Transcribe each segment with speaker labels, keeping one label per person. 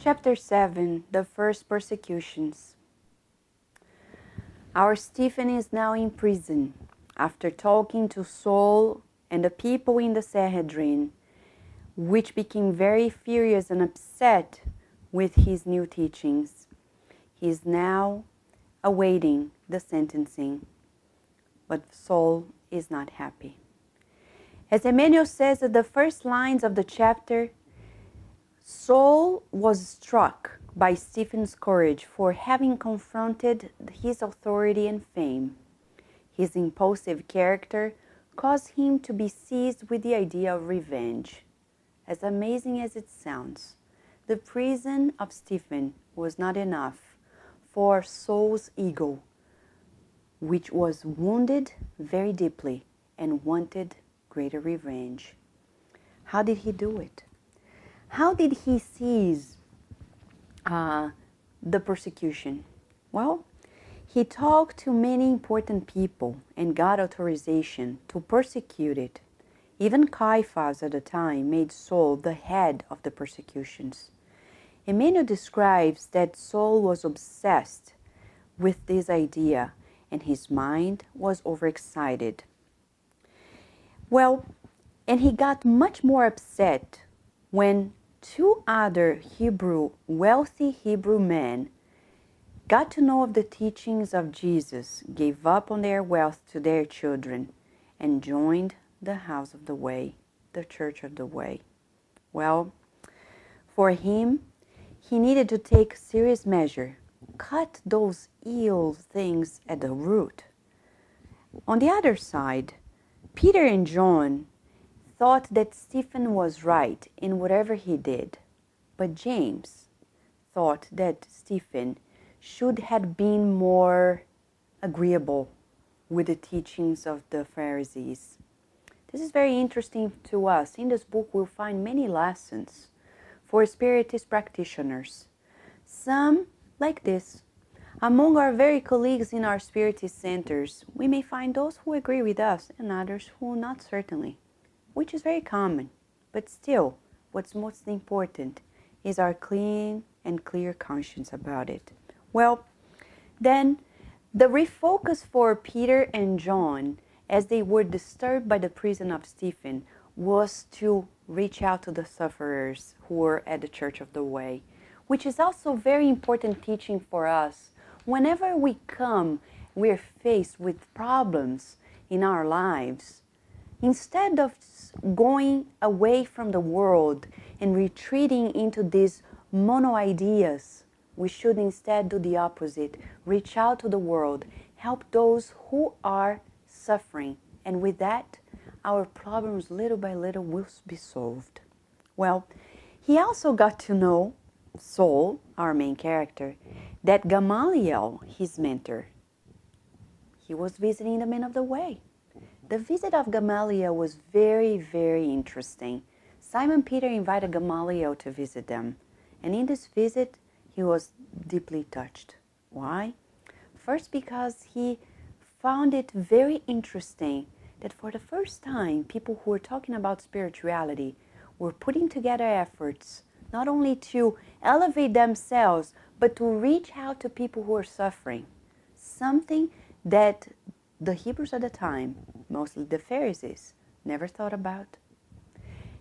Speaker 1: Chapter 7, The First Persecutions. Our Stephen is now in prison after talking to Saul and the people in the Sanhedrin, which became very furious and upset with his new teachings. He is now awaiting the sentencing, but Saul is not happy. As Emmanuel says at the first lines of the chapter, Saul was struck by Stephen's courage for having confronted his authority and fame. His impulsive character caused him to be seized with the idea of revenge. As amazing as it sounds, the prison of Stephen was not enough for Saul's ego, which was wounded very deeply and wanted greater revenge. How did he do it? How did he seize the persecution? Well, he talked to many important people and got authorization to persecute it. Even Caiaphas at the time made Saul the head of the persecutions. Emmanuel describes that Saul was obsessed with this idea and his mind was overexcited. Well, and he got much more upset when two other wealthy Hebrew men got to know of the teachings of Jesus, gave up on their wealth to their children, and joined the house of the way, the church of the way. Well, for him, he needed to take serious measure, cut those ill things at the root. On the other side, Peter and John thought that Stephen was right in whatever he did, but James thought that Stephen should have been more agreeable with the teachings of the Pharisees. This is very interesting to us. In this book, we'll find many lessons for Spiritist practitioners. Some like this. Among our very colleagues in our Spiritist centers, we may find those who agree with us and others who not certainly, which is very common. But still, what's most important is our clean and clear conscience about it. Well, then, the refocus for Peter and John, as they were disturbed by the prison of Stephen, was to reach out to the sufferers who were at the Church of the Way, which is also very important teaching for us. Whenever we're faced with problems in our lives, instead of going away from the world and retreating into these mono ideas, we should instead do the opposite. Reach out to the world, help those who are suffering, and with that, our problems little by little will be solved. Well, he also got to know Saul, our main character, that Gamaliel, his mentor, he was visiting the men of the way. The visit of Gamaliel was very, very interesting. Simon Peter invited Gamaliel to visit them, and in this visit, he was deeply touched. Why? First, because he found it very interesting that for the first time, people who were talking about spirituality were putting together efforts not only to elevate themselves, but to reach out to people who are suffering. Something that the Hebrews at the time, mostly the Pharisees, never thought about.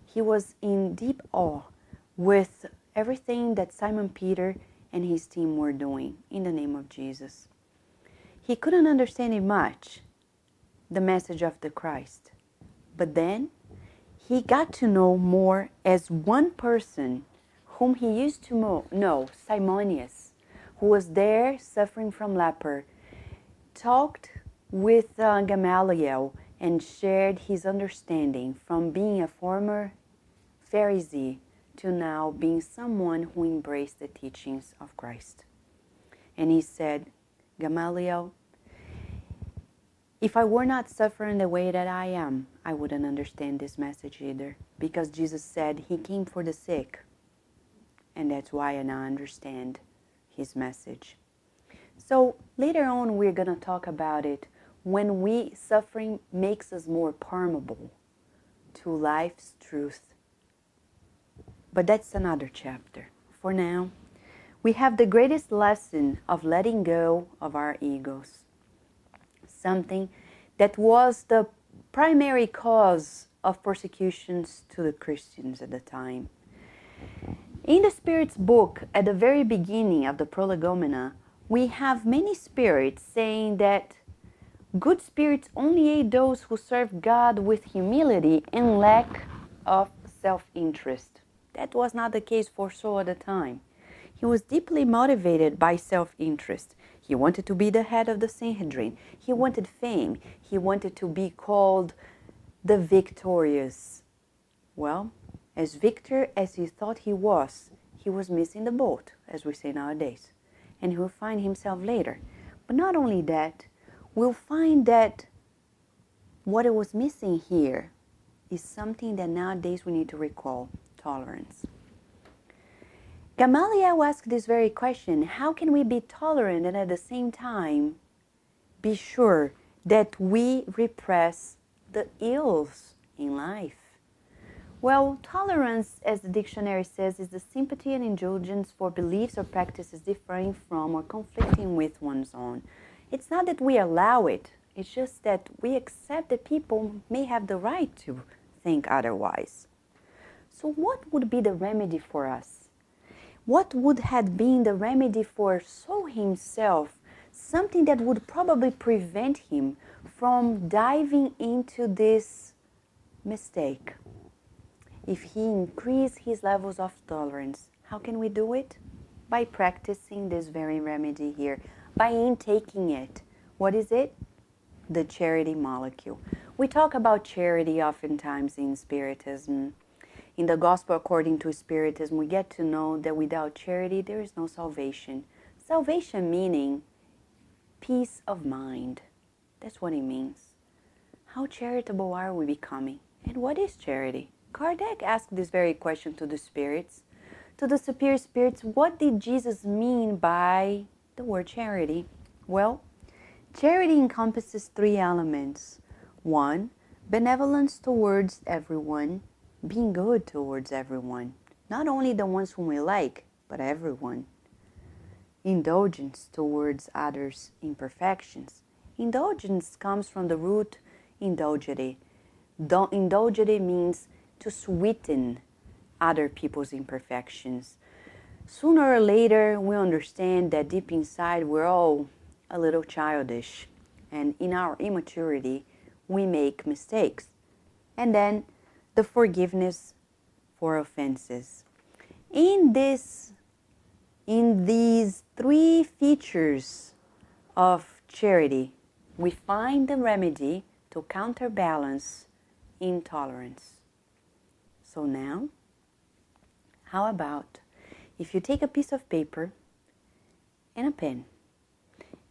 Speaker 1: He was in deep awe with everything that Simon Peter and his team were doing in the name of Jesus. He couldn't understand it much, the message of the Christ. But then he got to know more as one person whom he used to know, Simonius, who was there suffering from leper, talked with Gamaliel and shared his understanding from being a former Pharisee to now being someone who embraced the teachings of Christ. And he said, Gamaliel, if I were not suffering the way that I am, I wouldn't understand this message either. Because Jesus said he came for the sick. And that's why I now understand his message. So later on, we're going to talk about it when suffering makes us more permeable to life's truth. But that's another chapter. for now, we have the greatest lesson of letting go of our egos, something that was the primary cause of persecutions to the Christians at the time. In the Spirit's book, at the very beginning of the Prolegomena, we have many spirits saying that good spirits only aid those who serve God with humility and lack of self-interest. That was not the case for Saul at the time. He was deeply motivated by self-interest. He wanted to be the head of the Sanhedrin. He wanted fame. He wanted to be called the victorious. Well, as victor as he thought he was missing the boat, as we say nowadays. And he will find himself later. But not only that, we'll find that what it was missing here is something that nowadays we need to recall: tolerance. Gamaliel asked this very question: how can we be tolerant and at the same time be sure that we repress the ills in life? Well, tolerance, as the dictionary says, is the sympathy and indulgence for beliefs or practices differing from or conflicting with one's own. It's not that we allow it, it's just that we accept that people may have the right to think otherwise. So what would be the remedy for us? What would have been the remedy for Saul himself? Something that would probably prevent him from diving into this mistake. If he increased his levels of tolerance, how can we do it? By practicing this very remedy here, by intaking it. What is it? The charity molecule. We talk about charity oftentimes in Spiritism. In the Gospel according to Spiritism, we get to know that without charity, there is no salvation. Salvation meaning peace of mind. That's what it means. How charitable are we becoming? And what is charity? Kardec asked this very question to the spirits. To the superior spirits, what did Jesus mean by the word charity? Well, charity encompasses three elements. 1, benevolence towards everyone, being good towards everyone, not only the ones whom we like, but everyone. Indulgence towards others' imperfections. Indulgence comes from the root indulgere. Indulgere means to sweeten other people's imperfections. Sooner or later, we understand that deep inside we're all a little childish, and in our immaturity, we make mistakes. And then the forgiveness for offenses. In these three features of charity, we find the remedy to counterbalance intolerance. So now, how about if you take a piece of paper and a pen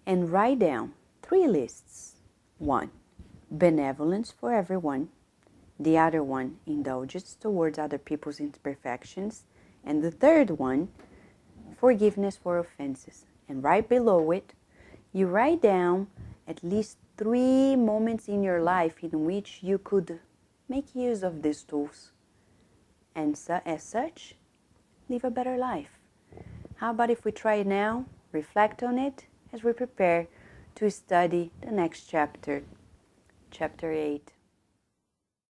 Speaker 1: and write down 3 lists. 1, benevolence for everyone. The other one, indulgence towards other people's imperfections. And the third one, forgiveness for offenses. And right below it, you write down at least 3 moments in your life in which you could make use of these tools. And as such, live a better life. How about if we try it now, reflect on it as we prepare to study the next chapter, chapter 8.